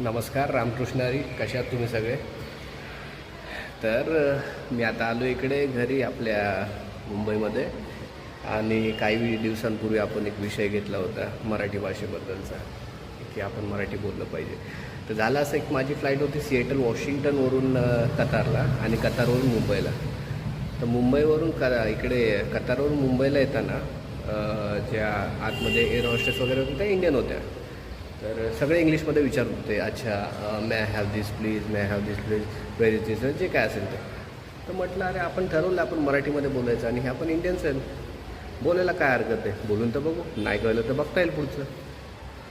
नमस्कार रामकृष्णारी, कशा आहात तुम्ही सगळे? तर मी आता आलो इकडे घरी आपल्या मुंबईमध्ये. आणि काही दिवसांपूर्वी आपण एक विषय घेतला होता मराठी भाषेबद्दलचा, की आपण मराठी बोललं पाहिजे. तर झालं असं, एक माझी फ्लाईट होती सिएटल वॉशिंग्टनवरून कतारला आणि कतारवरून मुंबईला. तर मुंबईवरून इकडे कतारवरून मुंबईला येताना ज्या आतमध्ये एअर हॉस्टेस वगैरे होत्या त्या इंडियन होत्या. तर सगळे इंग्लिशमध्ये विचारत होते, अच्छा may I have this please, may I have this please, where is this, जे काय असेल ते. तर म्हटलं अरे आपण ठरवलं आपण मराठीमध्ये बोलायचं आणि हे आपण इंडियन्स आहेत, बोलायला काय हरकत आहे, बोलून तर बघू, नाही कळलं तर बघता येईल पुढचं.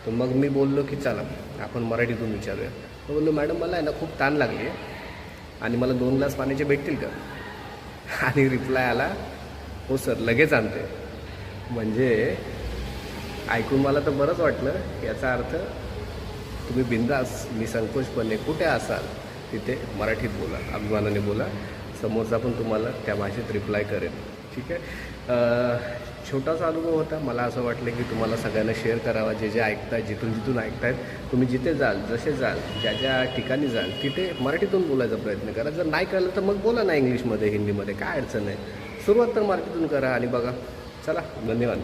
तर मग मी बोललो की चला आपण मराठीतून विचारूया. तर बोललो मॅडम मला आहे ना खूप ताण लागली आहे आणि मला 2 ग्लास पाण्याचे भेटतील का? आणि रिप्लाय आला, हो सर लगेच आणते. म्हणजे ऐकून मला तर बरंच वाटलं. याचा अर्थ तुम्ही बिंदास निसंकोचपणे कुठे असाल तिथे मराठीत बोला, अभिमानाने बोला, समोरचा पण तुम्हाला त्या भाषेत रिप्लाय करेल. ठीक आहे. छोटासा अनुभव होता. मला असं वाटलं की तुम्हाला सगळ्यांना शेअर करावा. जे जे ऐकताय, जिथून ऐकतायत, तुम्ही जिथे जाल, जसे जाल, ज्या ज्या ठिकाणी जाल तिथे मराठीतून बोलायचा प्रयत्न करा. जर नाही कळलं तर मग बोला ना इंग्लिशमध्ये, हिंदीमध्ये, काय अडचण आहे. सुरुवात तर मराठीतून करा आणि बघा. चला, धन्यवाद.